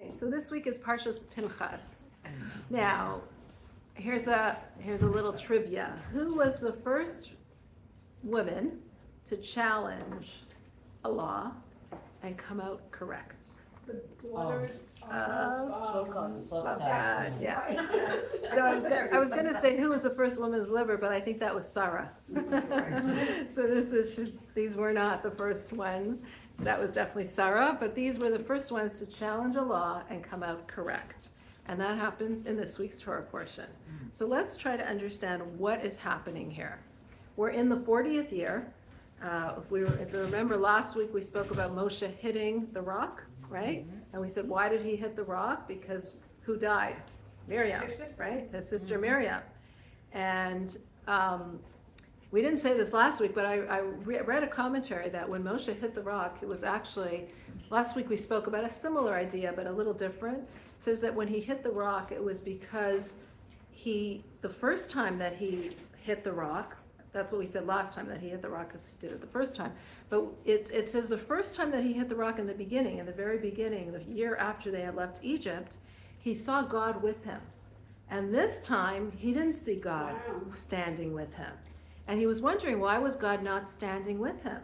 So this week is Parshas Pinchas. Now, here's a little trivia. Who was the first woman to challenge a law and come out correct? The daughters Yeah. So I was gonna say who was the first woman's liver, but I think that was Sarah. So these were not the first ones. So that was definitely Sarah, but these were the first ones to challenge a law and come out correct. And that happens in this week's Torah portion. So let's try to understand what is happening here. We're in the 40th year. If you remember last week, we spoke about Moshe hitting the rock, right? And we said, why did he hit the rock? Because who died? Miriam, right? His sister Miriam. And we didn't say this last week, but I read a commentary that when Moshe hit the rock, it was actually, last week we spoke about a similar idea, but a little different. It says that when he hit the rock, it was because the first time that he hit the rock, that's what we said last time, that he hit the rock because he did it the first time. But it says the first time that he hit the rock in the very beginning, the year after they had left Egypt, he saw God with him. And this time, he didn't see God standing with him. And he was wondering, why was God not standing with him?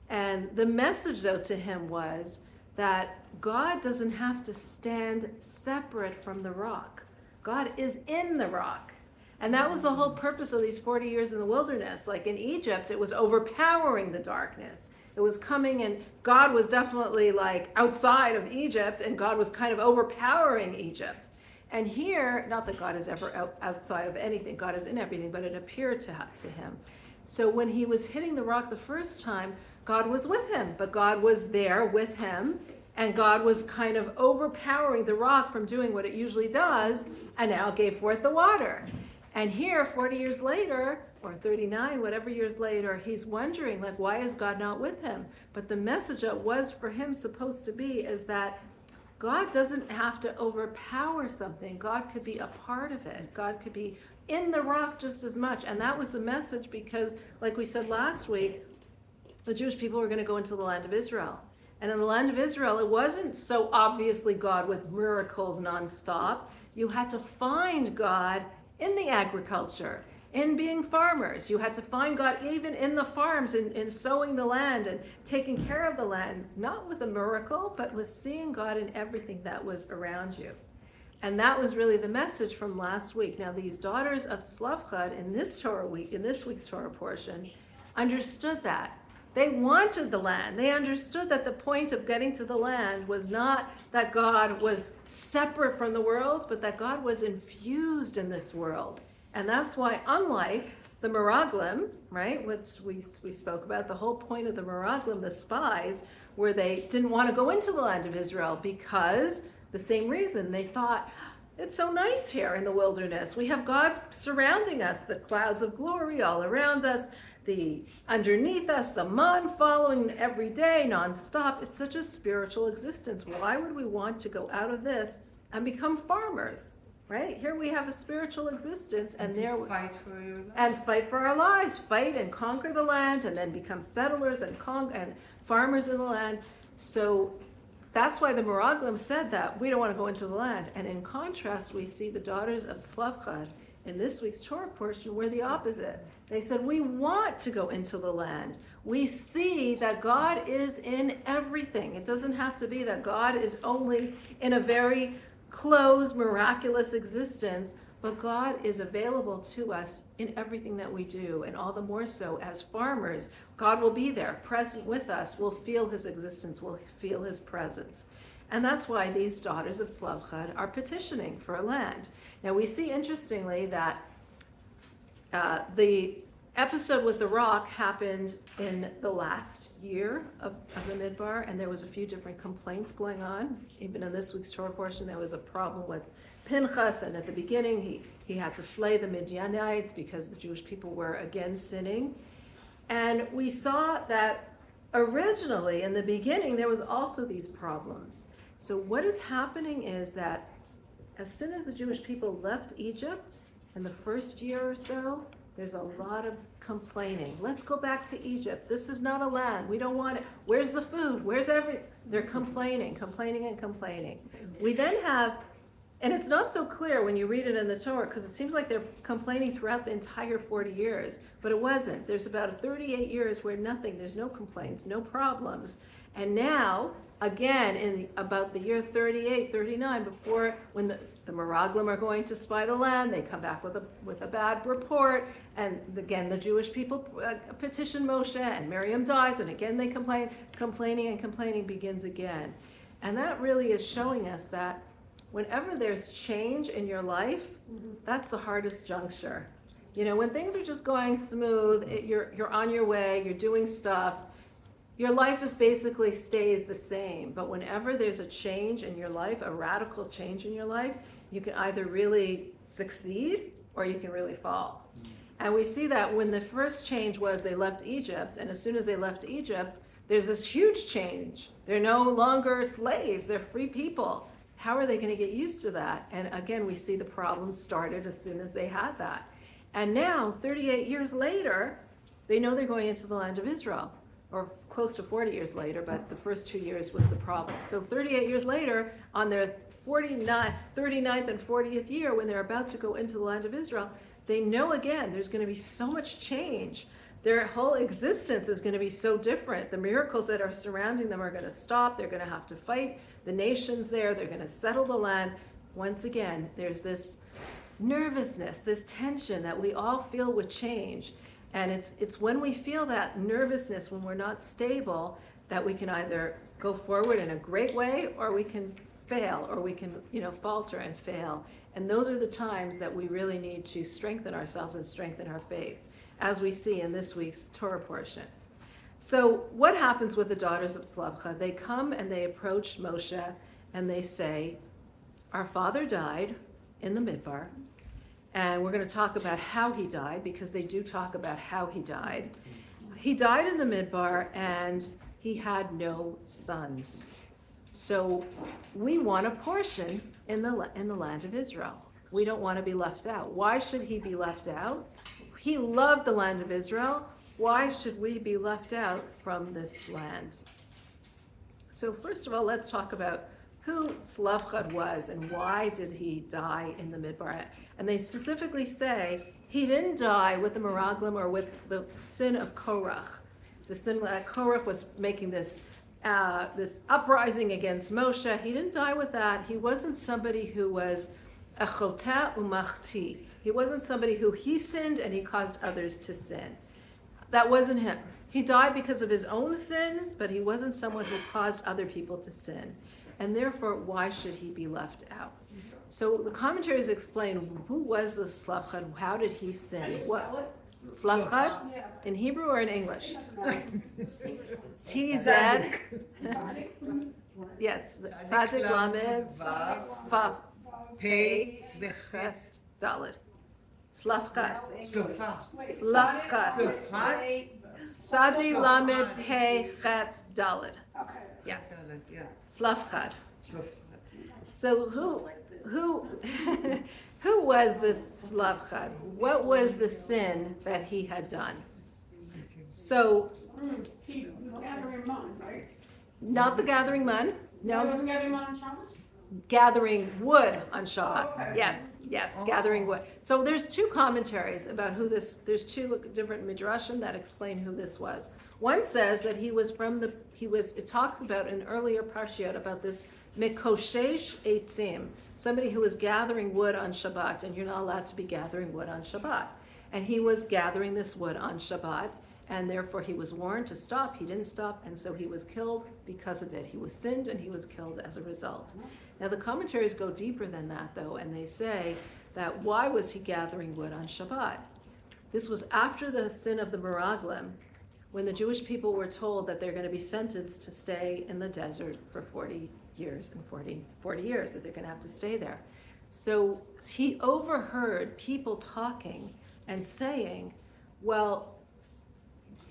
And the message, though, to him was that God doesn't have to stand separate from the rock. God is in the rock. And that was the whole purpose of these 40 years in the wilderness. Like in Egypt, it was overpowering the darkness. It was coming, and God was definitely like outside of Egypt, and God was kind of overpowering Egypt. And here, not that God is ever outside of anything, God is in everything, but it appeared to him. So when he was hitting the rock the first time, God was with him, but God was there with him, and God was kind of overpowering the rock from doing what it usually does, and now gave forth the water. And here, 40 years later, or 39, whatever years later, he's wondering, like, why is God not with him? But the message that was for him supposed to be is that God doesn't have to overpower something. God could be a part of it. God could be in the rock just as much. And that was the message because, like we said last week, the Jewish people were going to go into the land of Israel. And in the land of Israel, it wasn't so obviously God with miracles nonstop. You had to find God in the agriculture, in being farmers. You had to find God even in the farms, in sowing the land and taking care of the land, not with a miracle, but with seeing God in everything that was around you. And that was really the message from last week. Now, these daughters of Tzlavchad in this week's Torah portion, understood that. They wanted the land. They understood that the point of getting to the land was not that God was separate from the world, but that God was infused in this world. And that's why, unlike the Meraglim, right, which we spoke about, the whole point of the Meraglim, the spies, where they didn't want to go into the land of Israel because the same reason. They thought, it's so nice here in the wilderness. We have God surrounding us, the clouds of glory all around us, underneath us, the man following every day, nonstop. It's such a spiritual existence. Why would we want to go out of this and become farmers? Right? Here we have a spiritual existence, and there fight for your life. And fight for our lives, fight and conquer the land, and then become settlers and farmers in the land. So that's why the Meraglim said that we don't want to go into the land. And in contrast, we see the daughters of Tzlavchad in this week's Torah portion were the opposite. They said, we want to go into the land. We see that God is in everything. It doesn't have to be that God is only in a very closed, miraculous existence, but God is available to us in everything that we do, and all the more so as farmers. God will be there, present with us. We'll feel his existence. We'll feel his presence. And that's why these daughters of Tzlavchad are petitioning for a land. Now we see, interestingly, that the episode with the rock happened in the last year of the Midbar, and there was a few different complaints going on. Even in this week's Torah portion, there was a problem with Pinchas, and at the beginning he had to slay the Midianites because the Jewish people were again sinning. And we saw that originally, in the beginning, there was also these problems. So what is happening is that as soon as the Jewish people left Egypt, in the first year or so, there's a lot of complaining. Let's go back to Egypt. This is not a land. We don't want it. Where's the food? Where's everything? They're complaining. We then have, and it's not so clear when you read it in the Torah, because it seems like they're complaining throughout the entire 40 years, but it wasn't. There's about 38 years where there's no complaints, no problems. And now, again, in about the year 38, 39, before, when the Meraglim are going to spy the land, they come back with a bad report, and again, the Jewish people petition Moshe, and Miriam dies, and again they complain. Complaining begins again. And that really is showing us that whenever there's change in your life, that's the hardest juncture. When things are just going smooth, you're on your way, you're doing stuff, your life is basically stays the same. But whenever there's a change in your life, a radical change in your life, you can either really succeed or you can really fall. And we see that when the first change was they left Egypt, and as soon as they left Egypt, there's this huge change. They're no longer slaves, they're free people. How are they going to get used to that? And again, we see the problems started as soon as they had that. And now, 38 years later, they know they're going into the land of Israel, or close to 40 years later, but the first 2 years was the problem. So 38 years later, on their 39th and 40th year, when they're about to go into the land of Israel, they know again there's going to be so much change. Their whole existence is going to be so different. The miracles that are surrounding them are going to stop. They're going to have to fight the nations there. They're going to settle the land. Once again, there's this nervousness, this tension that we all feel with change. And it's when we feel that nervousness, when we're not stable, that we can either go forward in a great way, or we can fail, or we can, falter and fail. And those are the times that we really need to strengthen ourselves and strengthen our faith, as we see in this week's Torah portion. So what happens with the daughters of Slavcha? They come and they approach Moshe and they say, our father died in the Midbar. And we're going to talk about how he died, because they do talk about how he died. He died in the Midbar and he had no sons. So we want a portion in the land of Israel. We don't want to be left out. Why should he be left out? He loved the land of Israel. Why should we be left out from this land? So first of all, let's talk about who Slavchad was and why did he die in the Midbar. And they specifically say he didn't die with the Meraglim or with the sin of Korach. The sin that Korach was making this uprising against Moshe. He didn't die with that. He wasn't somebody who was a chotah umachti. He wasn't somebody who he sinned and he caused others to sin. That wasn't him. He died because of his own sins, but he wasn't someone who caused other people to sin. And therefore, why should he be left out? So the commentaries explain who was the Slavchad, how did he sin? What? Slavchad? In Hebrew or in English? TZ. Yes, Tzadik Lamed Vav Pei Ches Dalet. Slavchad. Slavchad. Sadi Lamed Pei Chet Dalet. Yes. Slavchad. So who was this Slavchad? What was the sin that he had done? So gathering mun, right? Not the gathering mun. No, No, wasn't gathering mun on Shabbos? gathering wood on Shabbat. Oh, okay. Yes, gathering wood. So there's two commentaries about who this, there's two different midrashim that explain who this was. One says that it talks about in earlier parshiot about this mikoshesh eitzim, somebody who was gathering wood on Shabbat, and you're not allowed to be gathering wood on Shabbat. And he was gathering this wood on Shabbat, and therefore he was warned to stop. He didn't stop, and so he was killed because of it. He was sinned, and he was killed as a result. Now the commentaries go deeper than that, though, and they say that why was he gathering wood on Shabbat? This was after the sin of the Meraglim, when the Jewish people were told that they're going to be sentenced to stay in the desert for 40 years and 40 years, that they're going to have to stay there. So he overheard people talking and saying, well,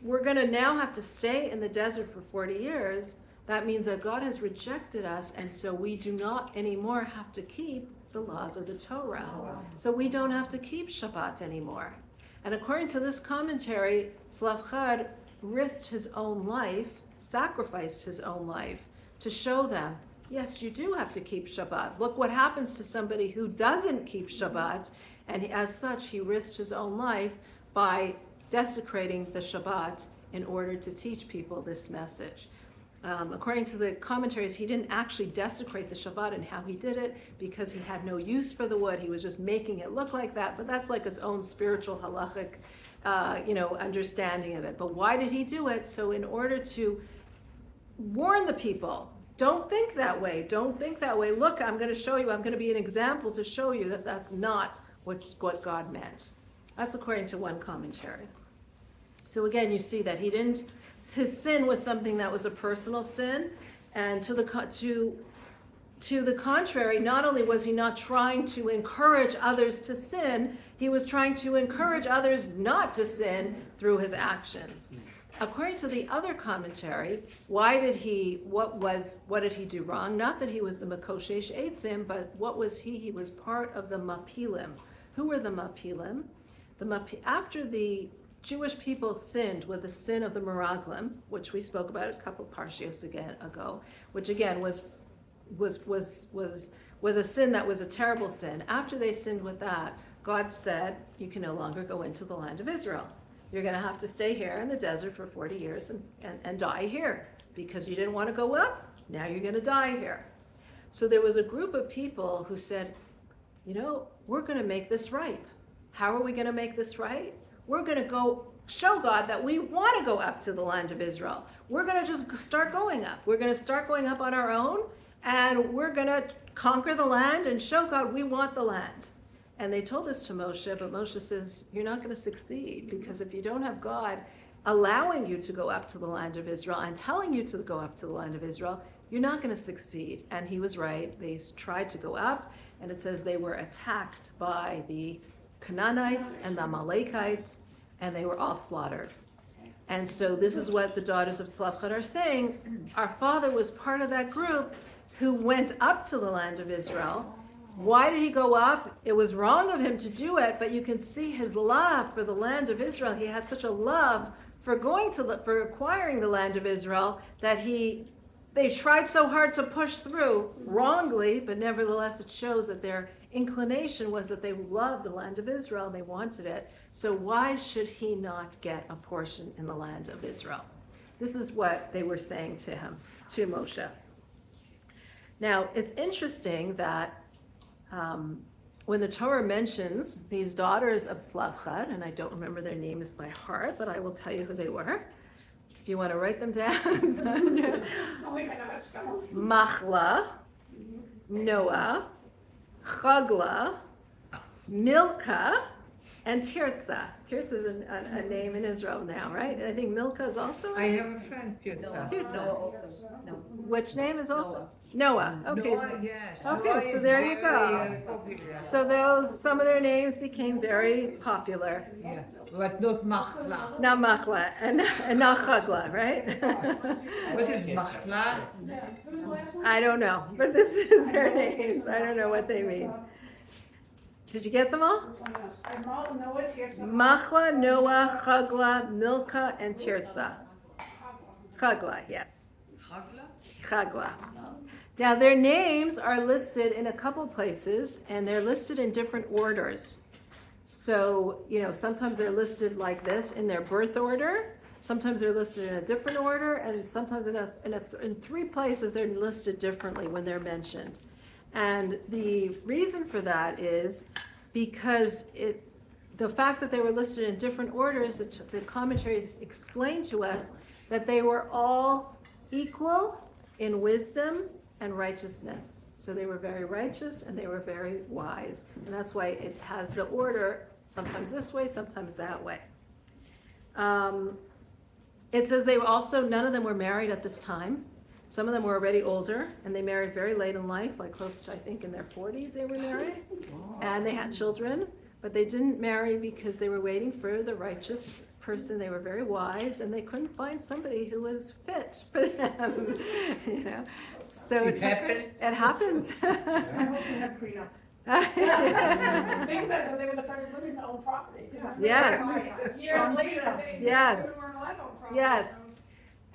we're going to now have to stay in the desert for 40 years. That means that God has rejected us, and so we do not anymore have to keep the laws of the Torah. So we don't have to keep Shabbat anymore. And according to this commentary, Slavchad risked his own life, sacrificed his own life to show them, yes, you do have to keep Shabbat. Look what happens to somebody who doesn't keep Shabbat. And as such, he risked his own life by desecrating the Shabbat in order to teach people this message. According to the commentaries, he didn't actually desecrate the Shabbat and how he did it because he had no use for the wood. He was just making it look like that, but that's like its own spiritual halachic, understanding of it. But why did he do it? So in order to warn the people, don't think that way. Don't think that way. Look, I'm going to show you. I'm going to be an example to show you that that's not what God meant. That's according to one commentary. So again, you see that his sin was something that was a personal sin, and to the contrary, not only was he not trying to encourage others to sin, he was trying to encourage others not to sin through his actions. According to the other commentary, what did he do wrong? Not that he was the Makoshesh Eitzim, but what was he? He was part of the Mapilim. Who were the Mapilim? After the Jewish people sinned with the sin of the Meraglim, which we spoke about a couple parshios ago, which again was a sin that was a terrible sin. After they sinned with that, God said, you can no longer go into the land of Israel. You're going to have to stay here in the desert for 40 years and die here because you didn't want to go up. Now you're going to die here. So there was a group of people who said, we're going to make this right. How are we going to make this right? We're going to go show God that we want to go up to the land of Israel. We're going to just start going up. We're going to start going up on our own, and we're going to conquer the land and show God we want the land. And they told this to Moshe, but Moshe says, you're not going to succeed, because if you don't have God allowing you to go up to the land of Israel and telling you to go up to the land of Israel, you're not going to succeed. And he was right. They tried to go up, and it says they were attacked by the Canaanites and the Amalekites, and they were all slaughtered. And so this is what the daughters of Slavchad are saying. Our father was part of that group who went up to the land of Israel. Why did he go up? It was wrong of him to do it, but you can see his love for the land of Israel. He had such a love for for acquiring the land of Israel that they tried so hard to push through wrongly, but nevertheless it shows that their inclination was that they loved the land of Israel, they wanted it. So why should he not get a portion in the land of Israel? This is what they were saying to him, to Moshe. Now, it's interesting that when the Torah mentions these daughters of Slavchad, and I don't remember their names by heart, but I will tell you who they were. If you want to write them down. Machla, Noah, Chagla, Milcah, and Tirzah. Tirzah is a name in Israel now, right? I think Milcah is also. I have a friend, Tirzah. Which name is also? Noah. Okay. Noah, yes. Okay, Noah so is there you very, go. popular. So some of their names became very popular. Yeah, but not Machla. Not Machla and not Chagla, right? What is Machla? Who's the last one? I don't know, but this is their names. I don't know what they mean. Did you get them all? Noah, Tirzah. Machla, Noah, Chagla, Milcah, and Tirzah. Chagla, yes. Chagla? Chagla. Now their names are listed in a couple places, and they're listed in different orders. So, sometimes they're listed like this in their birth order. Sometimes they're listed in a different order, and sometimes in three places they're listed differently when they're mentioned. And the reason for that is because the fact that they were listed in different orders, the commentaries explain to us that they were all equal in wisdom and righteousness. So they were very righteous and they were very wise. And that's why it has the order, sometimes this way, sometimes that way. It says none of them were married at this time. Some of them were already older, and they married very late in life, like close to, I think, in their 40s they were married. And they had children, but they didn't marry because they were waiting for the righteous person, they were very wise, and they couldn't find somebody who was fit for them, you know. So It happens. It happens. I hope they have prenups. Think about it, they were the first women to own property. Yes. Years later, they Yes. women weren't allowed to own property. Yes.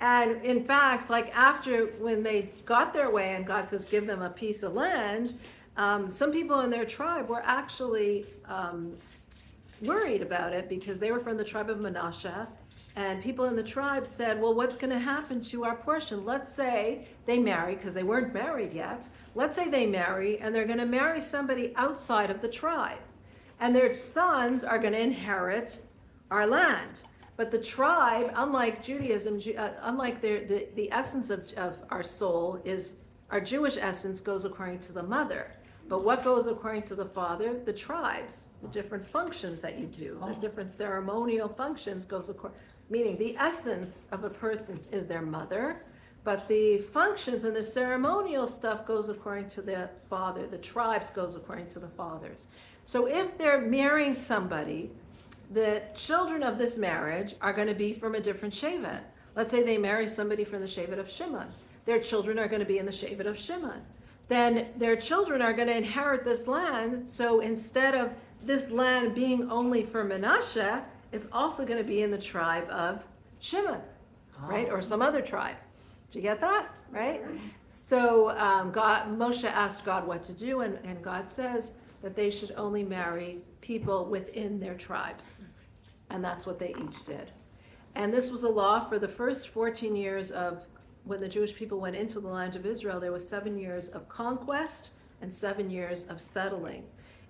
And in fact, like after, when they got their way and God says, give them a piece of land, some people in their tribe were actually worried about it because they were from the tribe of Manasseh. And people in the tribe said, well, what's going to happen to our portion? Let's say they marry, because they weren't married yet. Let's say they marry, and they're going to marry somebody outside of the tribe. And their sons are going to inherit our land. But the tribe, unlike Judaism, unlike the essence of our soul, is our Jewish essence goes according to the mother. But what goes according to the father? The tribes, the different functions that you do, the different ceremonial functions goes according, meaning the essence of a person is their mother, but the functions and the ceremonial stuff goes according to the father. The tribes goes according to the fathers. So if they're marrying somebody, the children of this marriage are going to be from a different shevet. Let's say they marry somebody from the shevet of Shimon. Their children are going to be in the shevet of Shimon. Then their children are going to inherit this land. So instead of this land being only for Manasseh, it's also going to be in the tribe of Shimon, right? Or some other tribe. Did you get that? Right? So Moshe asked God what to do, and God says that they should only marry people within their tribes. And that's what they each did. And this was a law for the first 14 years of when the Jewish people went into the land of Israel. There was 7 years of conquest and 7 years of settling.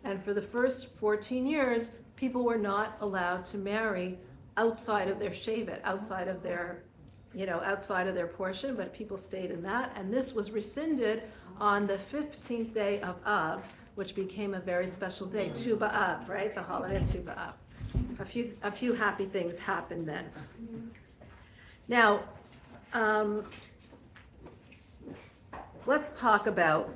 And for the first 14 years, people were not allowed to marry outside of their shevet, outside of their portion, but people stayed in that. And this was rescinded on the 15th day of Av, which became a very special day, Tu B'Av, right? The holiday of Tu B'Av. A few happy things happened then. Now, let's talk about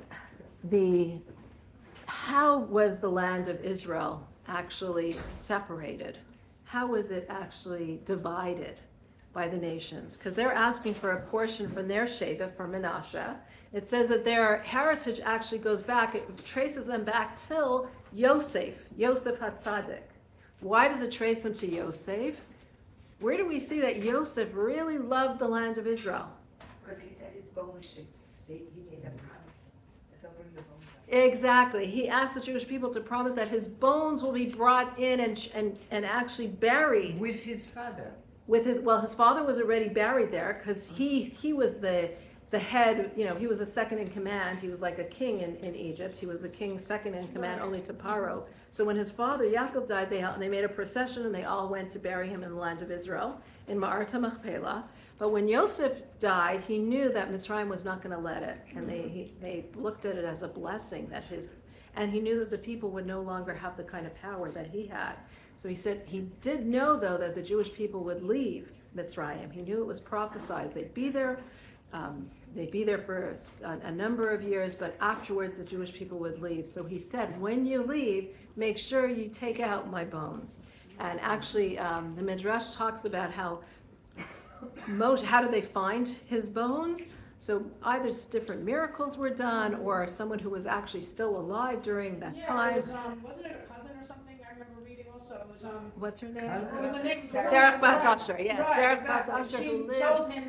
how was the land of Israel actually separated? How was it actually divided by the nations? Because they're asking for a portion from their shevet, from Manasseh. It says that their heritage actually goes back, it traces them back till Yosef HaTzadik. Why does it trace them to Yosef? Where do we see that Yosef really loved the land of Israel? Because he said his bones he made a promise that they'll bring the bones up. Exactly. He asked the Jewish people to promise that his bones will be brought in and actually buried. With his father. His father was already buried there because he was the head, he was the second in command. He was like a king in Egypt. He was the king's second in command only to Paro. So when his father Yaakov died, they made a procession and they all went to bury him in the land of Israel, in Ma'arta Machpelah. But when Yosef died, he knew that Mitzrayim was not going to let it. And they looked at it as a blessing and he knew that the people would no longer have the kind of power that he had. So he said he did know, though, that the Jewish people would leave Mitzrayim. He knew it was prophesied. They'd be there for a number of years, but afterwards the Jewish people would leave. So he said, when you leave, make sure you take out my bones. And actually, the Midrash talks about how Moshe, how did they find his bones? So either different miracles were done, or someone who was actually still alive during that time. It was, wasn't it a cousin or something? I remember reading also. It was What's her name? Cousin? it was a next Serach Bas Asher, yes, Right, Serach Bas exactly. Asher, She who lived told him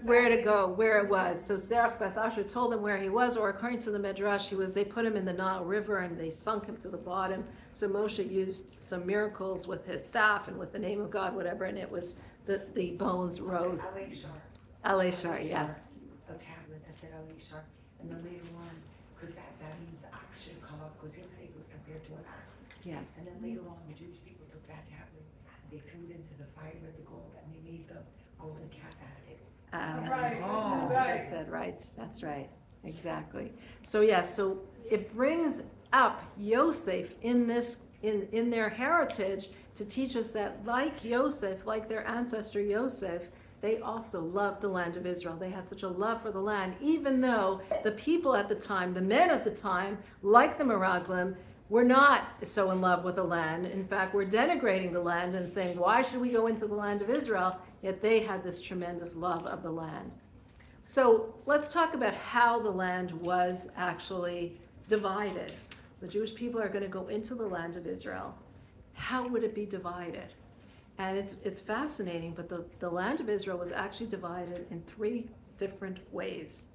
where to go, where it was. So Serach Bas Asher told them where he was, or according to the Midrash, they put him in the Nile River and they sunk him to the bottom. So Moshe used some miracles with his staff and with the name of God, whatever, and it was the bones rose. Aleshar, yes. A tablet that said Aleshar, and then later on, because that means ox should come up, because Yosef was compared to an ox. Yes. And then later on, the Jewish people took that tablet, they threw it into the fire with the gold, and they made the golden calf out of it. Right. That's Oh. what I said, right, that's right, exactly. So yes, so it brings up Yosef in their heritage to teach us that like Yosef, like their ancestor Yosef, they also loved the land of Israel. They had such a love for the land, even though the people at the time, the men at the time, like the Meraglim, we're not so in love with the land. In fact, we're denigrating the land and saying, why should we go into the land of Israel? Yet they had this tremendous love of the land. So let's talk about how the land was actually divided. The Jewish people are going to go into the land of Israel. How would it be divided? And it's fascinating, but the land of Israel was actually divided in 3 different ways.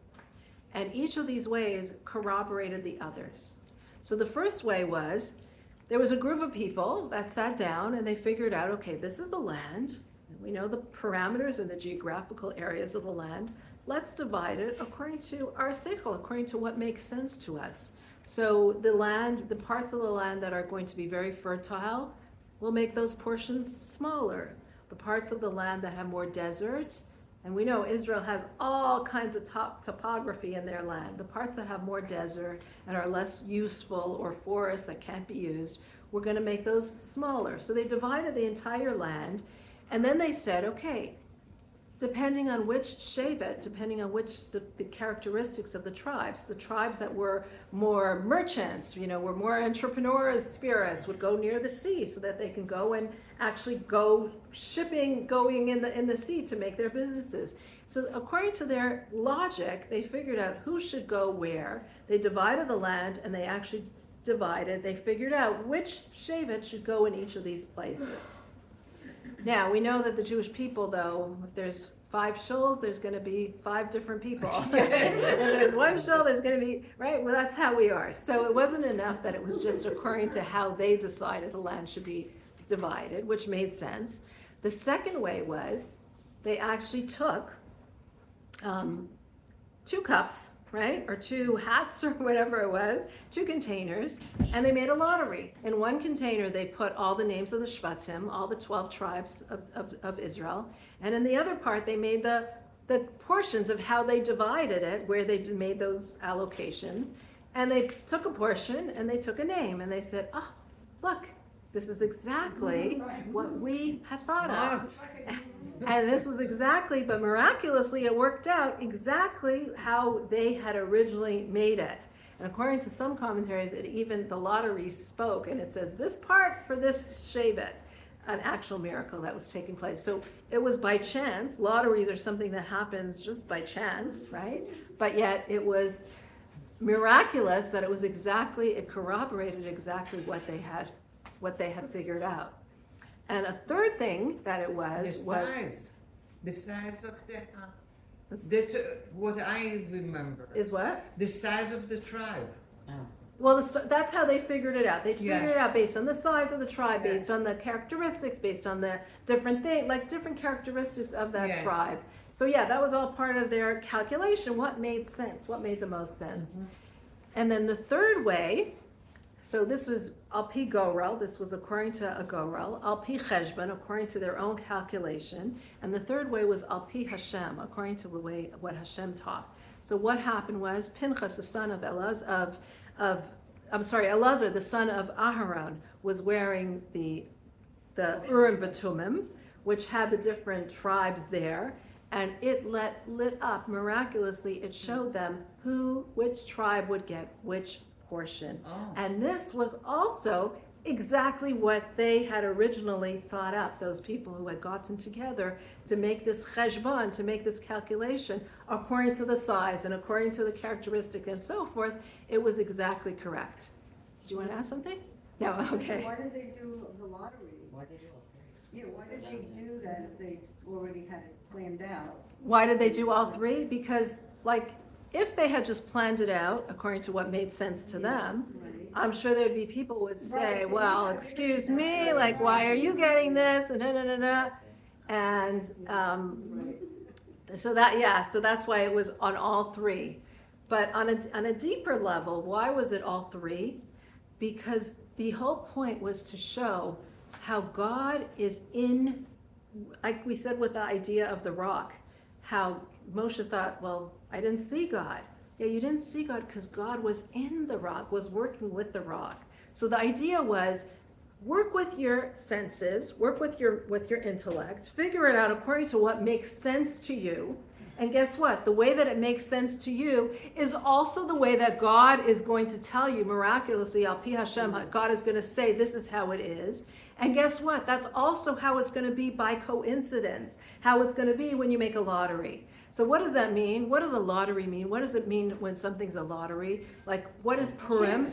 And each of these ways corroborated the others. So the first way was, there was a group of people that sat down and they figured out, okay, this is the land. We know the parameters and the geographical areas of the land. Let's divide it according to our seichel, according to what makes sense to us. So the land, the parts of the land that are going to be very fertile, we'll make those portions smaller. The parts of the land that have more desert, and we know Israel has all kinds of topography in their land. The parts that have more desert and are less useful, or forests that can't be used, we're going to make those smaller. So they divided the entire land, and then they said, okay, depending on which shevet, depending on which the characteristics of the tribes that were more merchants, were more entrepreneurs spirits, would go near the sea so that they can go and actually go shipping, going in the sea to make their businesses. So according to their logic, they figured out who should go where. They divided the land, and they actually they figured out which shevet should go in each of these places. Now, we know that the Jewish people, though, if there's 5 shuls, there's going to be 5 different people. If there's 1 shul, there's going to be, right? Well, that's how we are. So it wasn't enough that it was just according to how they decided the land should be divided, which made sense. The second way was they actually took 2 cups, right? Or 2 hats, or whatever it was, 2 containers, and they made a lottery. In one container, they put all the names of the Shvatim, all the 12 tribes of Israel, and in the other part, they made the portions of how they divided it, where they made those allocations, and they took a portion, and they took a name, and they said, oh, look, this is exactly what we had thought of. And this was exactly, but miraculously it worked out exactly how they had originally made it. And according to some commentaries, the lottery spoke, and it says this part for this shevet, an actual miracle that was taking place. So it was by chance. Lotteries are something that happens just by chance, right? But yet it was miraculous that it corroborated exactly what they had figured out. And a third thing that it was the size of that's what I remember. Is what? The size of the tribe. Well, that's how they figured it out. They figured it out based on the size of the tribe, based on the characteristics, based on the different characteristics of that tribe. So yeah, that was all part of their calculation. What made sense? What made the most sense? Mm-hmm. And then the third way, so this was al-pi gorel, this was according to a gorel, al-pi cheshbon, according to their own calculation, and the third way was al-pi Hashem, according to the way what Hashem taught. So what happened was Pinchas, the son of Elazar, the son of Aharon, was wearing the Urim v'Tumim, which had the different tribes there, and it lit up miraculously. It showed them which tribe would get which portion. And this was also exactly what they had originally thought up, those people who had gotten together to make this cheshbon, to make this calculation according to the size and according to the characteristic and so forth. It was exactly correct. Did you want to ask something? No, okay. So why did they do the lottery? Why did they do it? Yeah, why did they do that if they already had it planned out? Why did they do all 3? Because, if they had just planned it out according to what made sense to them, I'm sure there'd be people who would say, well, excuse me, why are you getting this? And And so that's why it was on all 3. But on a deeper level, why was it all 3? Because the whole point was to show how God is in, like we said with the idea of the rock, how Moshe thought, well, I didn't see God. Yeah, you didn't see God because God was in the rock, was working with the rock. So the idea was, work with your senses, work with your intellect, figure it out according to what makes sense to you, And guess what? The way that it makes sense to you is also the way that God is going to tell you miraculously, Al Pi Hashem, God is going to say, this is how it is. And guess what? That's also how it's going to be by coincidence, how it's going to be when you make a lottery. So what does that mean? What does a lottery mean? What does it mean when something's a lottery? Like, what is Purim?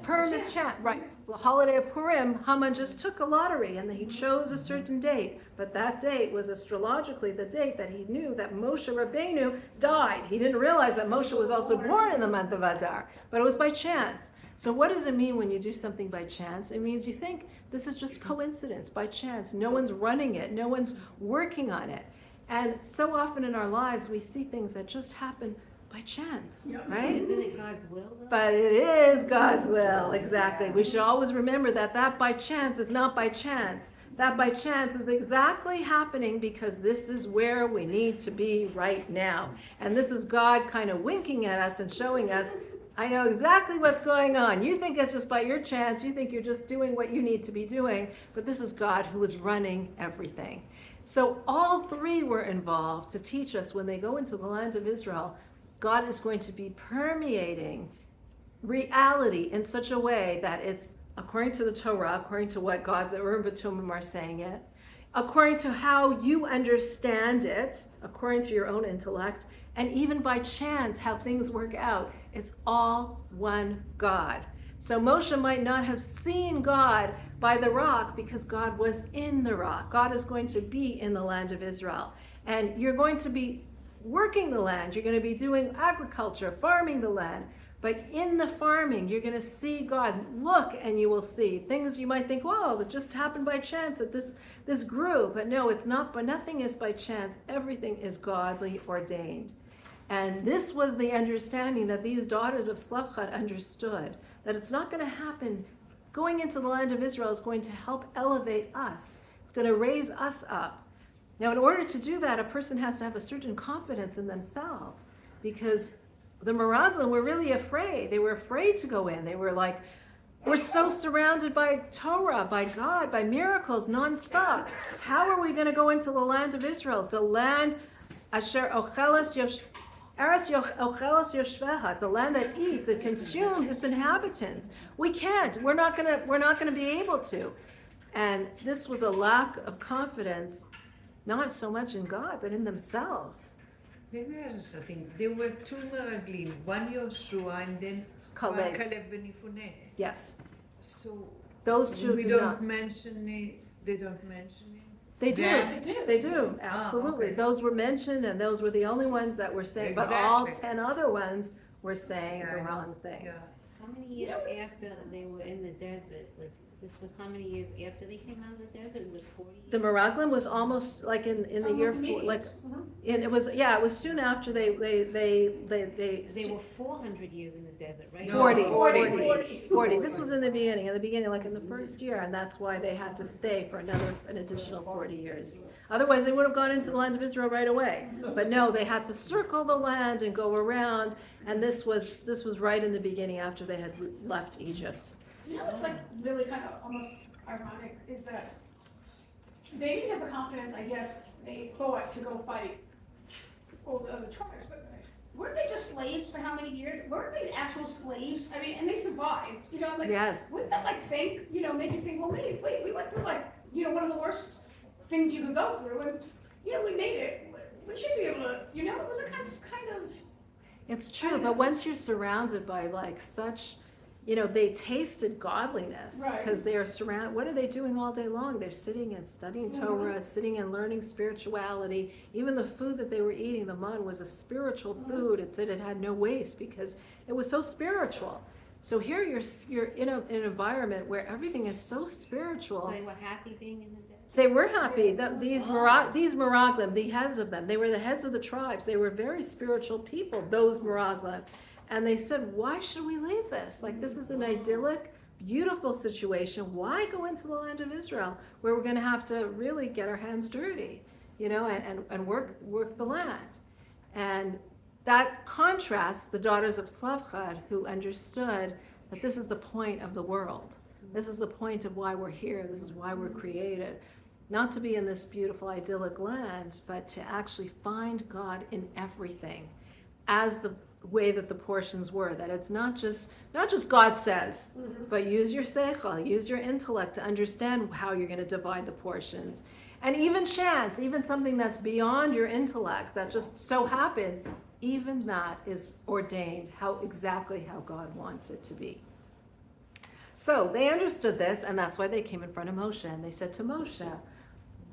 Purim is chance, right. The holiday of Purim, Haman just took a lottery and he chose a certain date. But that date was astrologically the date that he knew that Moshe Rabbeinu died. He didn't realize that Moshe was also born in the month of Adar, but it was by chance. So what does it mean when you do something by chance? It means you think this is just coincidence, by chance. No one's running it. No one's working on it. And so often in our lives, we see things that just happen by chance, right? Isn't it God's will, though? But it is God's will, exactly. We should always remember that by chance is not by chance. That by chance is exactly happening because this is where we need to be right now. And this is God kind of winking at us and showing us, I know exactly what's going on. You think it's just by your chance. You think you're just doing what you need to be doing. But this is God who is running everything. So all three were involved to teach us when they go into the land of Israel, God is going to be permeating reality in such a way that it's according to the Torah, according to what God, the Urim V'Tumim are saying it, according to how you understand it, according to your own intellect, and even by chance how things work out. It's all one God. So Moshe might not have seen God by the rock because God was in the rock. God is going to be in the land of Israel. And you're going to be working the land. You're going to be doing agriculture, farming the land. But in the farming, you're going to see God. Look, and you will see things you might think, whoa, that just happened by chance that this grew. But no, it's not. But nothing is by chance. Everything is godly ordained. And this was the understanding that these daughters of Slavchad understood, that it's not going to happen. Going into the land of Israel is going to help elevate us. It's going to raise us up. Now, in order to do that, a person has to have a certain confidence in themselves, because the Meraglim were really afraid. They were afraid to go in. They were like, we're so surrounded by Torah, by God, by miracles nonstop. How are we going to go into the land of Israel? It's a land, Asher Ochelas Eretz Ochelas Yoshveha. It's a land that eats, it consumes its inhabitants. We can't. We're not gonna be able to. And this was a lack of confidence, not so much in God, but in themselves. Maybe I was something. There were two Meraglim, one Yoshua and then one Kalev. Kalev ben Yefuneh. Yes. So Those two we do don't not. mention it. They don't mention it. They do. Them? They do. Absolutely. okay. Those were mentioned, and those were the only ones that were saying. But all Exactly. 10 other ones were saying Yeah, the I know. wrong thing. Yeah. How many years after they were in the desert? Like, this was how many years after they came out of the desert? It was 40 years? The Meraglim was almost like in the year four, like it was soon after they They were 400 years in the desert, right? No, 40, 40. 40. This was in the beginning, like in the first year, and that's why they had to stay for an additional 40 years. Otherwise, they would have gone into the land of Israel right away. But no, they had to circle the land and go around, and this was right in the beginning after they had left Egypt. You know what's like really kind of almost ironic is that they didn't have the confidence, I guess, they thought to go fight all the other tribes, but weren't they just slaves for how many years? Weren't they actual slaves? I mean, and they survived, you know, like, Yes. wouldn't that like make you think, well, wait, we went through like, one of the worst things you could go through, and, we made it. We should be able to, it was a kind of. It's true, but once you're surrounded by like such, they tasted godliness Right. because they are surrounded. What are they doing all day long? They're sitting and studying Torah, sitting and learning spirituality. Even the food that they were eating, the man, was a spiritual food. It said it had no waste because it was so spiritual. So here you're in an environment where everything is so spiritual. So they were happy being in the desert? They were happy. These Meraglim, the heads of them, they were the heads of the tribes. They were very spiritual people, those Meraglim. And they said, why should we leave this? Like, this is an idyllic, beautiful situation. Why go into the land of Israel where we're going to have to really get our hands dirty, and work the land? And that contrasts the daughters of Slavchad, who understood that this is the point of the world. This is the point of why we're here. This is why we're created. not to be in this beautiful idyllic land, but to actually find God in everything, as the way that the portions were, that it's not just God says, but use your seichel, use your intellect to understand how you're going to divide the portions. And even chance, even something that's beyond your intellect, that just so happens, even that is ordained exactly how God wants it to be. So they understood this, and that's why they came in front of Moshe, and they said to Moshe,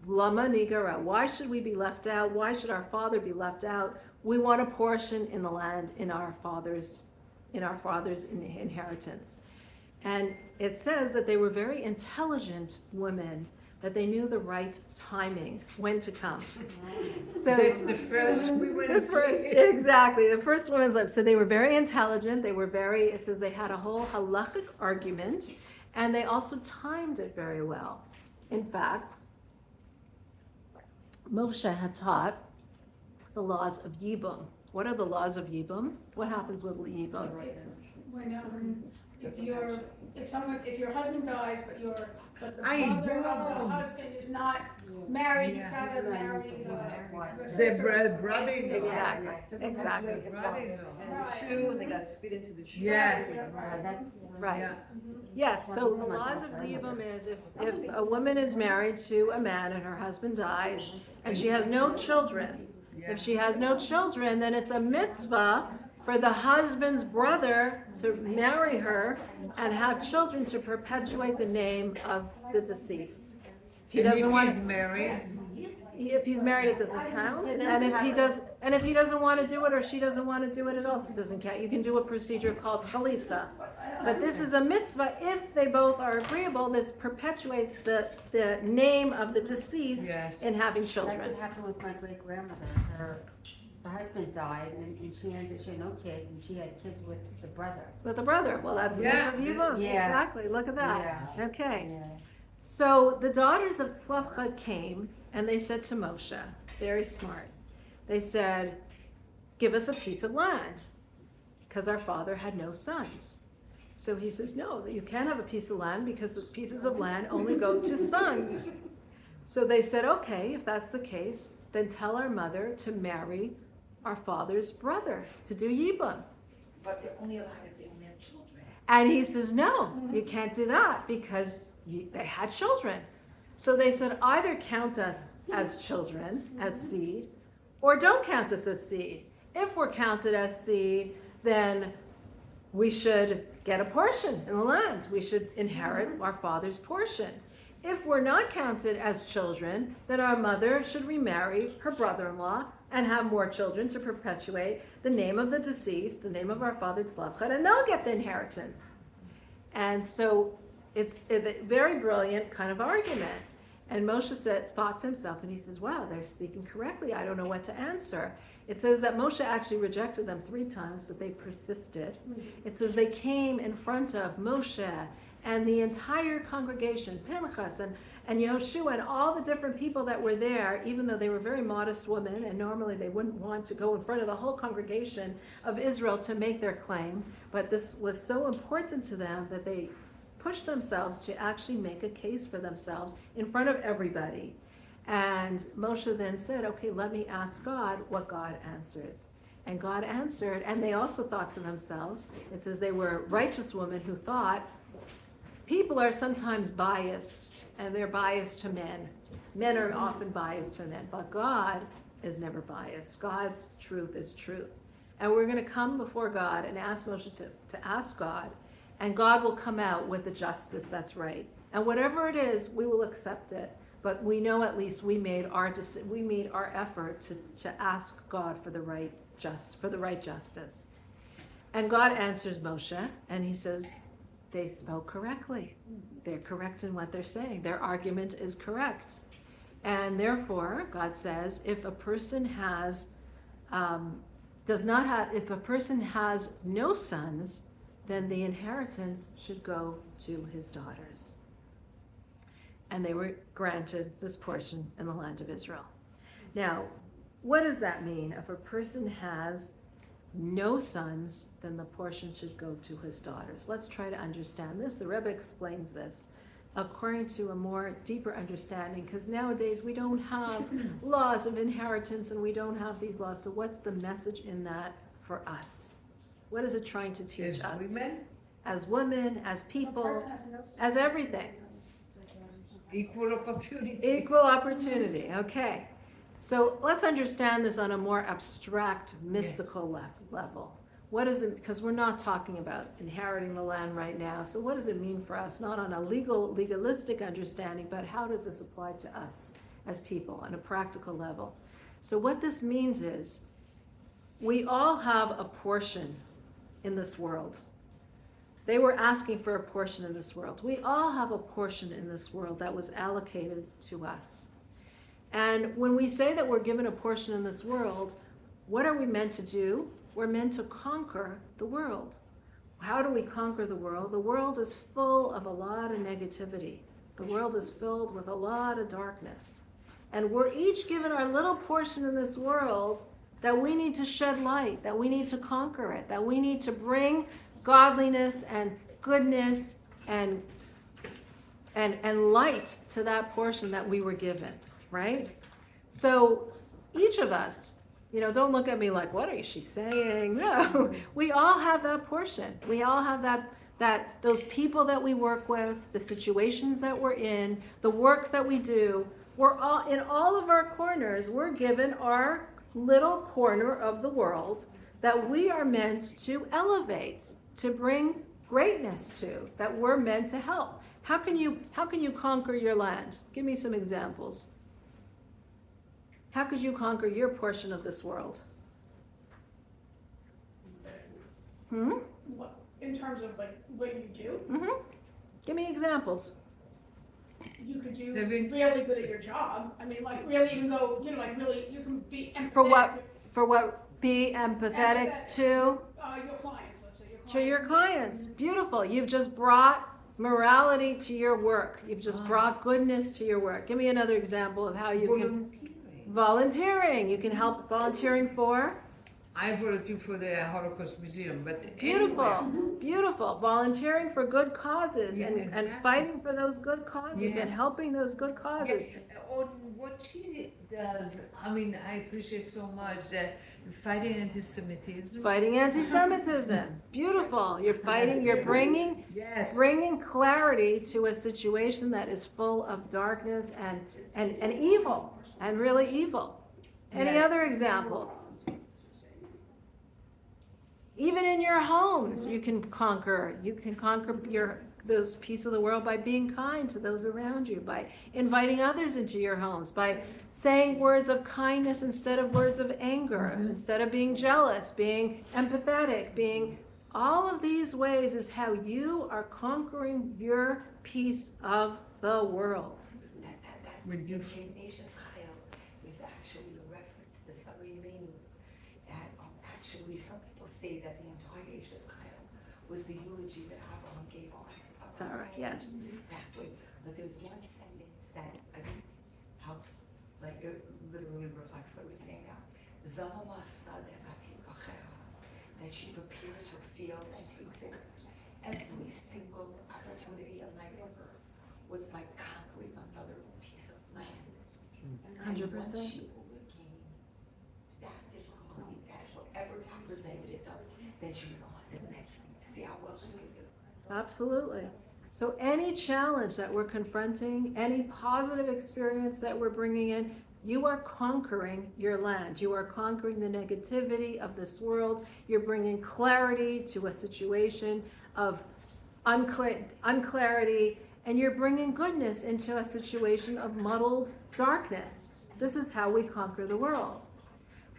Lama nigara, why should we be left out? Why should our father be left out? We want a portion in the land, in our father's inheritance. And it says that they were very intelligent women, that they knew the right timing, when to come. So That's the first we want to see. exactly, the first women's life. So they were very intelligent. It says they had a whole halachic argument, and they also timed it very well. In fact, Moshe had taught the laws of Yibum. What are the laws of Yibum? What happens with Yibum? When if your husband dies, but the Ay, brother of no. the husband is not married, he's Yeah. gotta marry the The sister. brother-in-law. Exactly. The brother-in-law. Right. They got spit into the shoe. Yeah. Right. Yeah. Yes, so the laws of Yibum is if a woman is married to a man and her husband dies and she has no children, Yeah. if she has no children, then it's a mitzvah for the husband's brother to marry her and have children to perpetuate the name of the deceased. If he And doesn't if want, he's married, if he's married, it doesn't count. And if he doesn't want to do it, or she doesn't want to do it, it also doesn't count. You can do a procedure called chalitza. But this is a mitzvah. If they both are agreeable, this perpetuates the name of the deceased Yes. in having That's children. what happened with my great grandmother. Her husband died, and she had no kids, and she had kids with the brother. With the brother. Well, that's the Yeah. mitzvah of Yibum. Yeah. Exactly. Look at that. Yeah. Okay. Yeah. So the daughters of Tzlafchad came and they said to Moshe, very smart, they said, give us a piece of land, because our father had no sons. So he says, no, you can't have a piece of land because the pieces of land only go to sons. So they said, okay, if that's the case, then tell our mother to marry our father's brother, to do Yibum. But they're only allowed if they only have children. And he says, no, you can't do that because they had children. So they said, either count us as children, as seed, or don't count us as seed. If we're counted as seed, then we should get a portion in the land. We should inherit our father's portion. If we're not counted as children, then our mother should remarry her brother-in-law and have more children to perpetuate the name of the deceased, the name of our father Tzlafchad, and they'll get the inheritance. And so it's a very brilliant kind of argument. And Moshe thought to himself, and he says, wow, they're speaking correctly. I don't know what to answer. It says that Moshe actually rejected them 3 times, but they persisted. It says they came in front of Moshe and the entire congregation, Pinchas and Yoshua and all the different people that were there, even though they were very modest women, and normally they wouldn't want to go in front of the whole congregation of Israel to make their claim. But this was so important to them that they pushed themselves to actually make a case for themselves in front of everybody. And Moshe then said, okay, let me ask God what God answers. And God answered, and they also thought to themselves, it says they were righteous women who thought, people are sometimes biased, and they're biased to men. Men are often biased to men, but God is never biased. God's truth is truth. And we're going to come before God and ask Moshe to ask God, and God will come out with the justice that's right. And whatever it is, we will accept it. But we know at least we made our effort to ask God for the right justice. And God answers Moshe, and he says, they spoke correctly. They're correct in what they're saying. Their argument is correct. And therefore, God says, if a person has no sons, then the inheritance should go to his daughters. And they were granted this portion in the land of Israel. Now, what does that mean? If a person has no sons, then the portion should go to his daughters. Let's try to understand this. The Rebbe explains this according to a more deeper understanding, because nowadays we don't have laws of inheritance and we don't have these laws. So what's the message in that for us? What is it trying to teach As us? women, As women, as A people, person has no- as everything. equal opportunity. Equal opportunity, okay. So let's understand this on a more abstract, mystical level. What is it, because we're not talking about inheriting the land right now, so what does it mean for us? Not on a legalistic understanding, but how does this apply to us as people on a practical level? So what this means is, we all have a portion in this world. They were asking for a portion in this world. We all have a portion in this world that was allocated to us. And when we say that we're given a portion in this world, what are we meant to do? We're meant to conquer the world. How do we conquer the world? The world is full of a lot of negativity. The world is filled with a lot of darkness. And we're each given our little portion in this world that we need to shed light, that we need to conquer it, that we need to bring godliness and goodness and light to that portion that we were given, right? So each of us, don't look at me like, what is she saying? No, we all have that portion. We all have those people that we work with, the situations that we're in, the work that we do. We're all, in all of our corners, we're given our little corner of the world that we are meant to elevate, to bring greatness to, that we're meant to help. How can you conquer your land? Give me some examples. How could you conquer your portion of this world? What, in terms of like what you do, Give me examples. you could do Living- really good at your job. I mean, like really you can go, like really, you can be empathetic For what? Be empathetic to your clients, let's say your clients. Beautiful. You've just brought morality to your work. You've just brought goodness to your work. Give me another example of how you can. Volunteering. You can help volunteering for? I volunteer for the Holocaust Museum, but Beautiful. anywhere. Beautiful. Volunteering for good causes Yeah, and exactly. fighting for those good causes and Yes. helping those good causes. On what she does, I mean, I appreciate so much fighting anti-Semitism. Fighting anti-Semitism. Beautiful. You're bringing Yes. clarity to a situation that is full of darkness and evil, and really evil. Any Yes. other examples? Even in your homes, you can conquer those pieces of the world by being kind to those around you, by inviting others into your homes, by saying words of kindness instead of words of anger, instead of being jealous, being empathetic, all of these ways is how you are conquering your piece of the world. That's When you- in Asia's Chayil, there's actually a reference to Sarah Yemenu. And actually, some people say that the entire Asia's Chayil was the eulogy that Abraham gave on to Sarah, yes. That's what, but there's one sentence that I think helps, like it literally reflects what we're saying now. Zalama Sadeh Atikachera, that she prepares her field and takes it. Every single opportunity in life for her was like conquering another piece of land. And 100%. once she overcame that difficulty, that whatever that presented itself, then she was on to the next thing to see how well she could do. Absolutely. So any challenge that we're confronting, any positive experience that we're bringing in, you are conquering your land. You are conquering the negativity of this world. You're bringing clarity to a situation of unclarity, and you're bringing goodness into a situation of muddled darkness. This is how we conquer the world.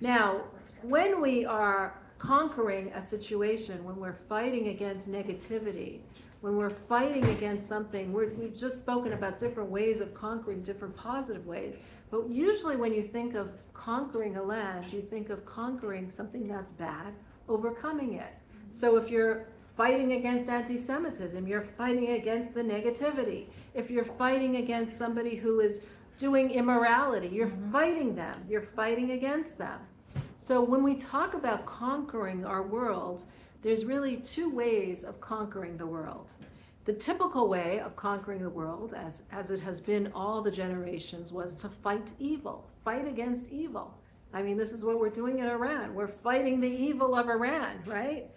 Now, when we are conquering a situation, when we're fighting against negativity, when we're fighting against something, we've just spoken about different ways of conquering, different positive ways, but usually when you think of conquering a land, you think of conquering something that's bad, overcoming it. So if you're fighting against anti-Semitism, you're fighting against the negativity. If you're fighting against somebody who is doing immorality, you're fighting them, you're fighting against them. So when we talk about conquering our world, there's really two ways of conquering the world. The typical way of conquering the world, as it has been all the generations, was to fight evil, fight against evil. I mean, this is what we're doing in Iran. We're fighting the evil of Iran, right?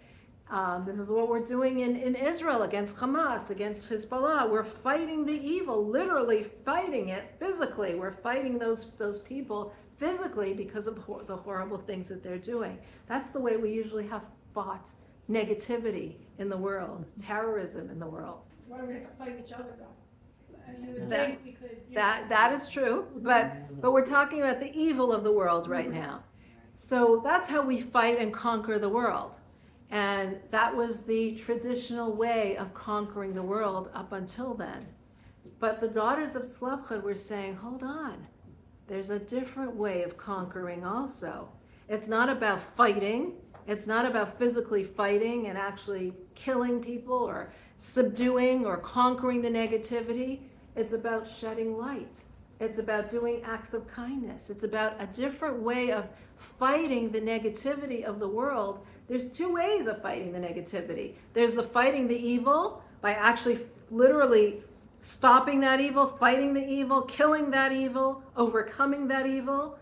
This is what we're doing in Israel against Hamas, against Hezbollah. We're fighting the evil, literally fighting it physically. We're fighting those people physically because of the horrible things that they're doing. That's the way we usually have fought negativity in the world, terrorism in the world. Why do we have to fight each other though? And you would That- think we could. You know, That is true, but we're talking about the evil of the world right now. So that's how we fight and conquer the world. And that was the traditional way of conquering the world up until then. But the daughters of Tzlafchad were saying, hold on, there's a different way of conquering also. It's not about fighting. It's not about physically fighting and actually killing people or subduing or conquering the negativity. It's about shedding light. It's about doing acts of kindness. It's about a different way of fighting the negativity of the world. There's two ways of fighting the negativity. There's the fighting the evil by actually literally stopping that evil, fighting the evil, killing that evil, overcoming that evil.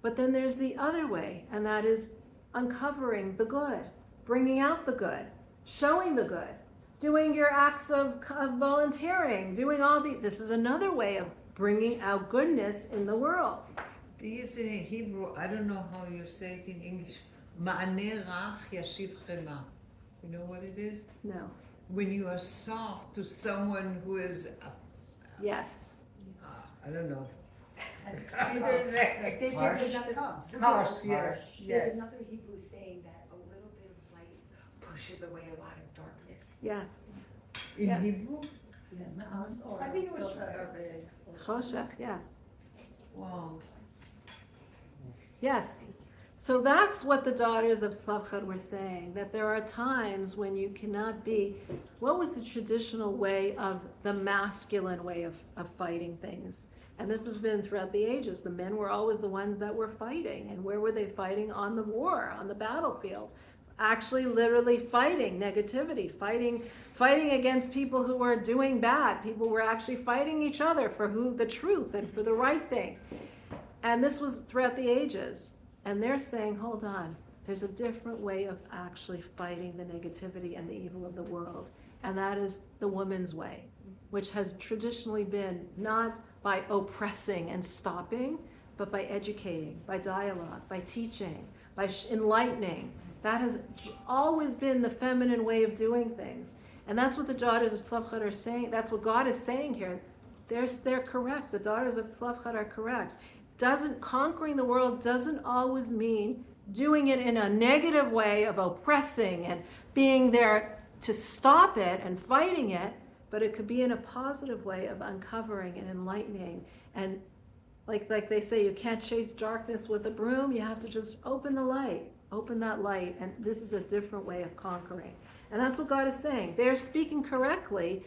But then there's the other way, and that is uncovering the good, bringing out the good, showing the good, doing your acts of volunteering, doing this is another way of bringing out goodness in the world. These in Hebrew, I don't know how you say it in English. Ma'aneh rach yashiv chema. You know what it is? No. When you are soft to someone who is, Yes. I don't know. I think Harsh. there's another, Harsh, yes, there's yes. another Hebrew saying that a little bit of light pushes away a lot of darkness. Yes. In Yes. Hebrew? I think it was. Choshech, yes. Wow. Yes. So that's what the daughters of Tzlafchad were saying, that there are times when you cannot be, what was the traditional way of the masculine way of fighting things? And this has been throughout the ages. The men were always the ones that were fighting. And where were they fighting? On the war, on the battlefield. Actually, literally fighting negativity, fighting against people who were doing bad. People were actually fighting each other for the truth and for the right thing. And this was throughout the ages. And they're saying, hold on, there's a different way of actually fighting the negativity and the evil of the world. And that is the woman's way, which has traditionally been not by oppressing and stopping, but by educating, by dialogue, by teaching, by enlightening. That has always been the feminine way of doing things. And that's what the daughters of Tzlafchad are saying. That's what God is saying here. They're correct. The daughters of Tzlafchad are correct. Conquering the world doesn't always mean doing it in a negative way of oppressing and being there to stop it and fighting it, but it could be in a positive way of uncovering and enlightening. And like they say, you can't chase darkness with a broom. You have to just open the light, open that light. And this is a different way of conquering. And that's what God is saying. They're speaking correctly,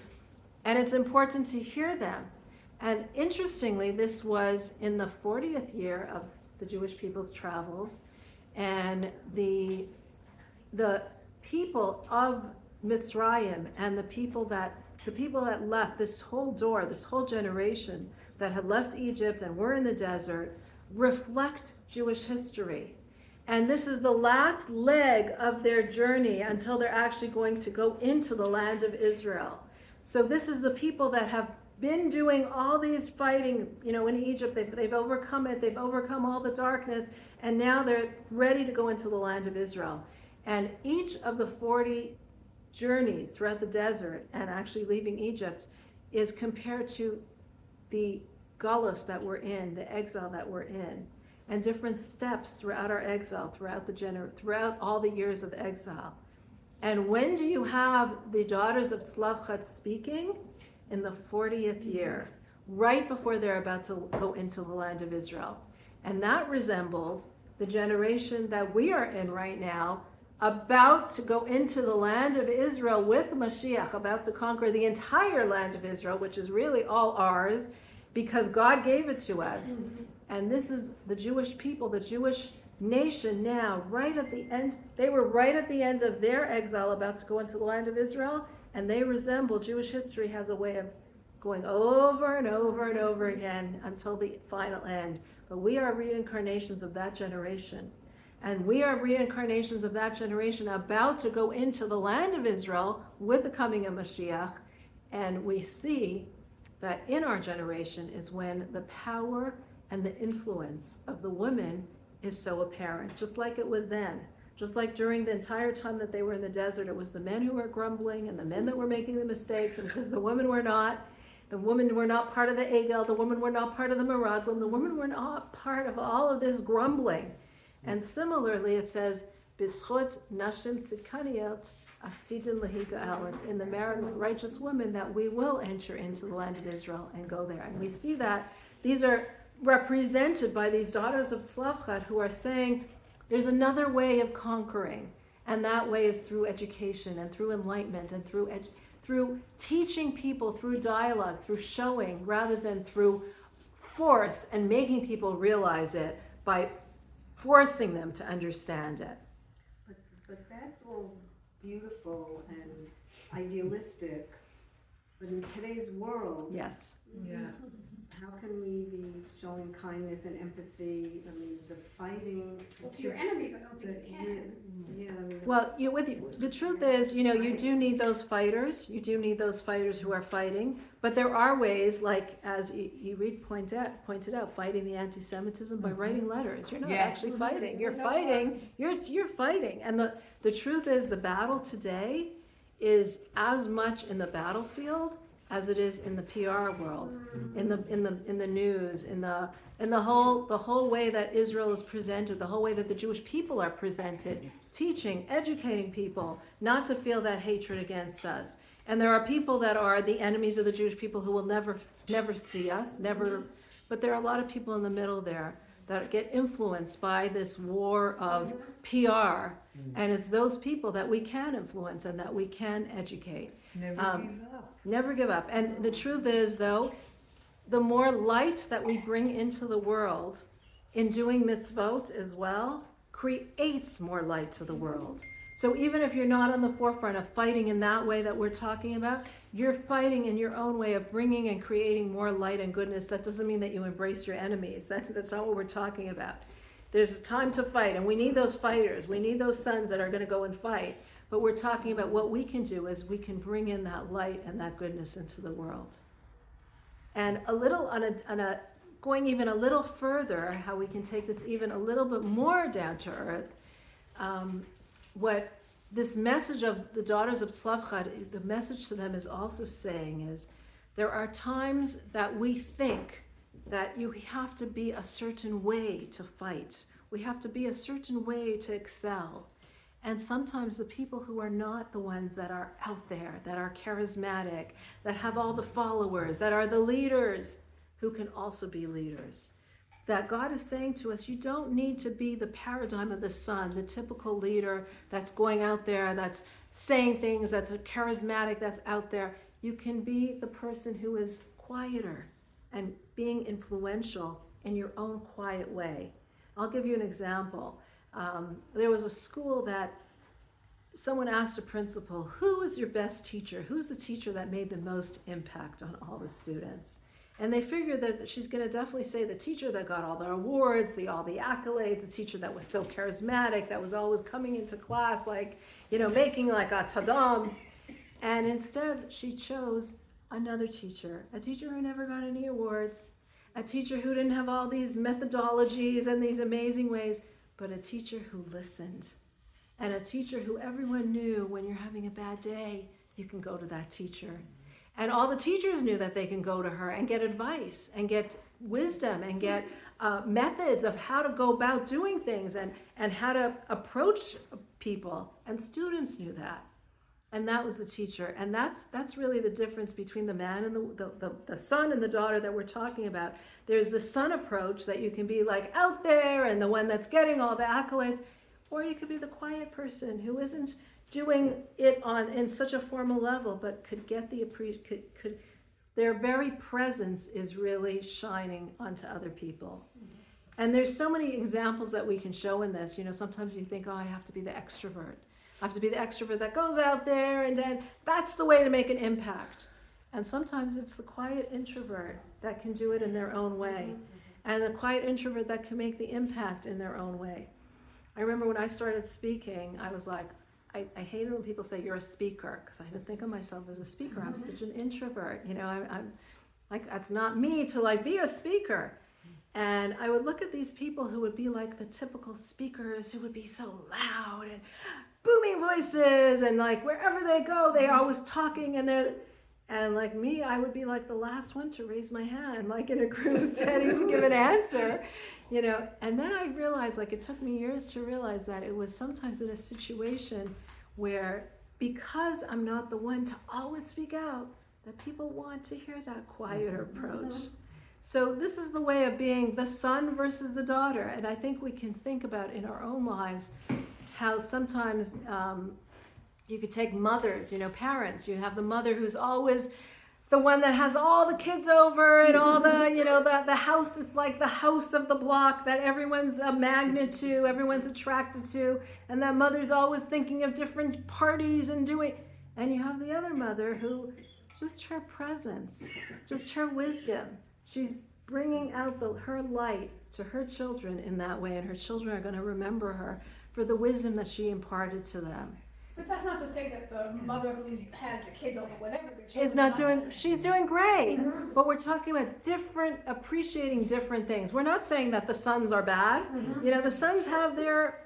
and it's important to hear them. And interestingly, this was in the 40th year of the Jewish people's travels, and the people of Mitzrayim and the people that left, this whole generation that had left Egypt and were in the desert, reflect Jewish history. And this is the last leg of their journey until they're actually going to go into the land of Israel. So this is the people that have been doing all these fighting, in Egypt. They've overcome it. They've overcome all the darkness, and now they're ready to go into the land of Israel. And each of the 40 journeys throughout the desert and actually leaving Egypt is compared to the galus that we're in, the exile that we're in, and different steps throughout our exile, throughout all the years of exile. And when do you have the daughters of Tzlafchad speaking? In the 40th year, right before they're about to go into the land of Israel. And that resembles the generation that we are in right now, about to go into the land of Israel with Mashiach, about to conquer the entire land of Israel, which is really all ours, because God gave it to us. And this is the Jewish people, the Jewish nation now, right at the end. They were right at the end of their exile, about to go into the land of Israel. And they resemble, Jewish history has a way of going over and over and over again until the final end. But we are reincarnations of that generation. And we are reincarnations of that generation about to go into the land of Israel with the coming of Mashiach. And we see that in our generation is when the power and the influence of the women is so apparent, just like it was then. Just like during the entire time that they were in the desert, it was the men who were grumbling and the men that were making the mistakes, and it says the women were not. The women were not part of the Egel, the women were not part of the Meraglim, the women were not part of all of this grumbling. And similarly, it says, B'schut nashim tzidkaniot asidin lahiga'el. It's in the merit of righteous women that we will enter into the land of Israel and go there. And we see that these are represented by these daughters of Tzlavchad who are saying, there's another way of conquering. And that way is through education and through enlightenment and through teaching people, through dialogue, through showing, rather than through force and making people realize it by forcing them to understand it. But that's all beautiful and idealistic. But in today's world, Yes. Yeah. how can we be showing kindness and empathy? I mean, the fighting. Well, to your enemies, I don't think you can. Yeah, I mean, Well, the truth is, you do need those fighters. You do need those fighters who are fighting. But there are ways, like as you pointed out, fighting the anti-Semitism by writing letters. You're not Yes. actually fighting. You're fighting. You're fighting. And the truth is, the battle today is as much in the battlefield as it is in the PR world, in the news, in the whole way that Israel is presented, the whole way that the Jewish people are presented, teaching, educating people not to feel that hatred against us. And there are people that are the enemies of the Jewish people who will never see us, but there are a lot of people in the middle there that get influenced by this war of PR. And it's those people that we can influence and that we can educate. Never give up. Never give up. And the truth is, though, the more light that we bring into the world in doing mitzvot as well creates more light to the world. So even if you're not on the forefront of fighting in that way that we're talking about, you're fighting in your own way of bringing and creating more light and goodness. That doesn't mean that you embrace your enemies. That's not what we're talking about. There's a time to fight, and we need those fighters. We need those sons that are going to go and fight. But we're talking about what we can do is we can bring in that light and that goodness into the world. And a little going even a little further, how we can take this even a little bit more down to earth. What this message of the daughters of Tzlavchad, the message to them is also saying is, there are times that we think that you have to be a certain way to fight. We have to be a certain way to excel. And sometimes the people who are not the ones that are out there, that are charismatic, that have all the followers, that are the leaders, who can also be leaders. That God is saying to us, you don't need to be the paradigm of the son, the typical leader that's going out there, that's saying things, that's charismatic, that's out there. You can be the person who is quieter and being influential in your own quiet way. I'll give you an example. There was a school that someone asked a principal, who was your best teacher? Who's the teacher that made the most impact on all the students? And they figured that she's going to definitely say the teacher that got all the awards, all the accolades, the teacher that was so charismatic, that was always coming into class like, making like a tadam. And instead she chose another teacher, a teacher who never got any awards, a teacher who didn't have all these methodologies and these amazing ways, but a teacher who listened. And a teacher who everyone knew when you're having a bad day, you can go to that teacher. And all the teachers knew that they can go to her and get advice and get wisdom and get methods of how to go about doing things and how to approach people. And students knew that. And that was the teacher. And that's really the difference between the man and the son and the daughter that we're talking about. There's the son approach that you can be like out there and the one that's getting all the accolades. Or you could be the quiet person who isn't doing it in such a formal level, but could get their very presence is really shining onto other people. And there's so many examples that we can show in this. Sometimes you think, I have to be the extrovert. I have to be the extrovert that goes out there, and then that's the way to make an impact. And sometimes it's the quiet introvert that can do it in their own way, and the quiet introvert that can make the impact in their own way. I remember when I started speaking, I was like, I hated when people say you're a speaker, because I didn't think of myself as a speaker. I'm such an introvert, you know. I'm like, that's not me to like be a speaker. And I would look at these people who would be like the typical speakers, who would be so loud and booming voices, and like wherever they go, they're always talking, and like me, I would be like the last one to raise my hand, like in a group setting to give an answer, you know. And then I realized, like, it took me years to realize that it was sometimes in a situation where, because I'm not the one to always speak out, that people want to hear that quieter approach. So this is the way of being the son versus the daughter. And I think we can think about in our own lives how sometimes you could take mothers, you know, parents. You have the mother who's always the one that has all the kids over and all the, you know, the house is like the house of the block that everyone's a magnet to, everyone's attracted to. And that mother's always thinking of different parties and doing. And you have the other mother who, just her presence, just her wisdom, she's bringing out her light to her children in that way. And her children are going to remember her for the wisdom that she imparted to them. But that's not to say that the mother who has the kids over whatever the children Is not are doing, she's doing great, but we're talking about appreciating different things. We're not saying that the sons are bad. You know, the sons have their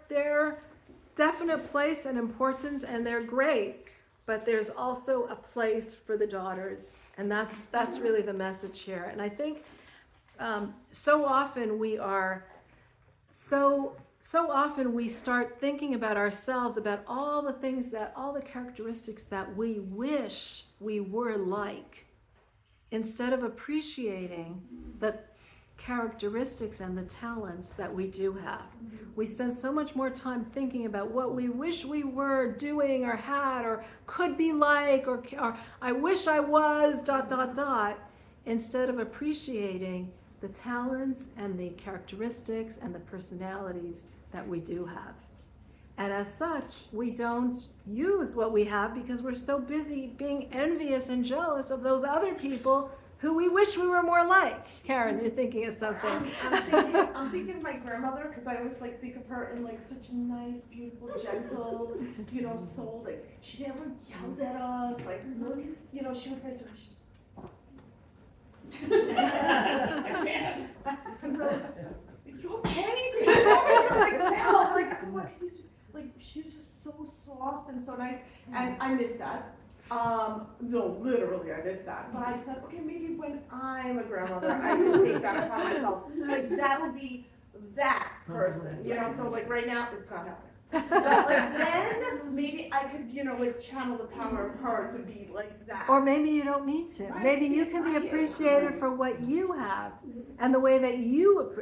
definite place and importance, and they're great, but there's also a place for the daughters, and that's really the message here. And I think so often we start thinking about ourselves, about all the things all the characteristics that we wish we were like, instead of appreciating the characteristics and the talents that we do have. We spend so much more time thinking about what we wish we were doing or had or could be like, or I wish I was ... instead of appreciating the talents and the characteristics and the personalities that we do have. And as such, we don't use what we have because we're so busy being envious and jealous of those other people who we wish we were more like. Karen, you're thinking of something. I'm thinking of my grandmother, because I always like think of her in like such a nice, beautiful, gentle, you know, soul. Like she never yelled at us. Like, you know, she would raise her. You okay? Like she was just so soft and so nice, and I miss that. No, literally, I miss that. But I said, okay, maybe when I'm a grandmother, I can take that upon myself. Like that'll be that person, you know. So like right now, it's not happening. But like then, maybe I could, you know, like channel the power of her to be like that. Or maybe you don't need to. Right. Maybe you can be appreciated for what you have and the way that you,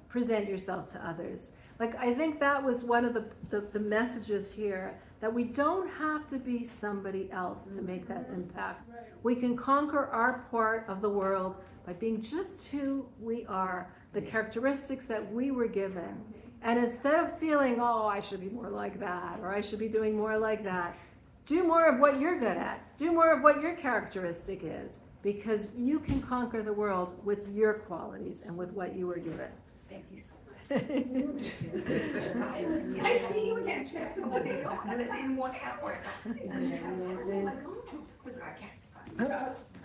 present yourself to others. Like, I think that was one of the messages here, that we don't have to be somebody else to make that impact. Right. We can conquer our part of the world by being just who we are, the characteristics that we were given. And instead of feeling, oh, I should be more like that, or I should be doing more like that, do more of what you're good at. Do more of what your characteristic is, because you can conquer the world with your qualities and with what you were given. Thank you so much. I see you again, Jeff. In 1 hour.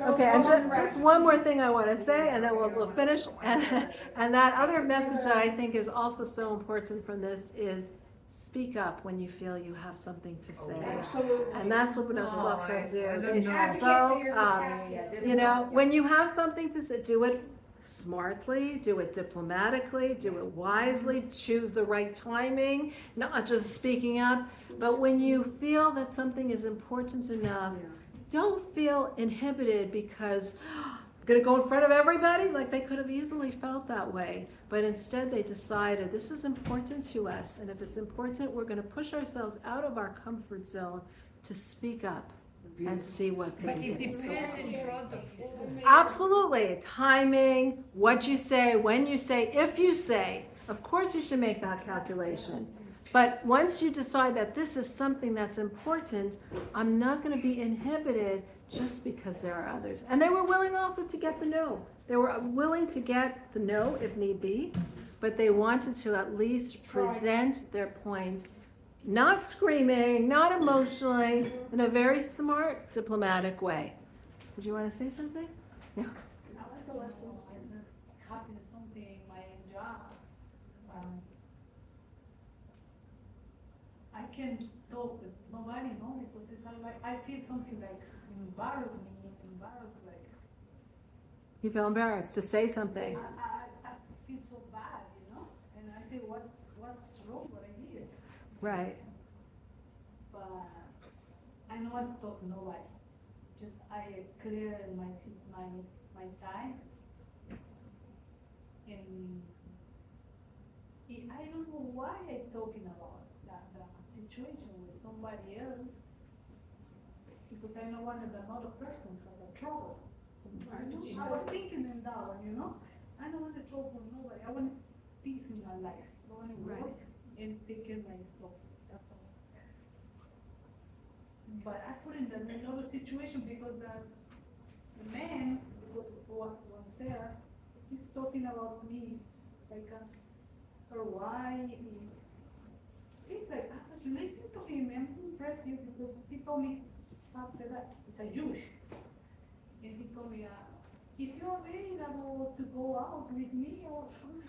Okay, and just one more thing I want to say, and then we'll finish. And that other message that I think is also so important from this is speak up when you feel you have something to say. Absolutely. And that's what Nosloka do. I don't They know. spoke up. When you have something to say, do it smartly, do it diplomatically, do it wisely, choose the right timing, not just speaking up. But when you feel that something is important enough, don't feel inhibited because I'm going to go in front of everybody. Like, they could have easily felt that way. But instead they decided this is important to us. And if it's important, we're going to push ourselves out of our comfort zone to speak up and see what But can it be. depends in front of whom. Absolutely. Timing, what you say, when you say, if you say. Of course you should make that calculation. But once you decide that this is something that's important, I'm not going to be inhibited just because there are others. And they were willing also to get the no. They were willing to get the no if need be, but they wanted to at least present their point, not screaming, not emotionally, in a very smart, diplomatic way. Did you want to say something? I like the lessons. Happen something in my job. I can talk with nobody, no, because it's not like I feel something like embarrassed, like You feel embarrassed to say something. I feel so bad, and I say what's wrong, what I did, Right. but I don't want to talk to nobody. Just I clear my side, and I don't know why I'm talking about that situation with somebody else, because I know one of another person has a trouble. I was thinking in that one, I don't want to trouble with nobody. I want peace in my life. I want to work and take care of my stuff. That's all. But I put in another situation because the man who was once there, he's talking about me like or why it's like I was listening to him and impressed you because he told me after that he's a Jewish, and he told me if you're available to go out with me or something.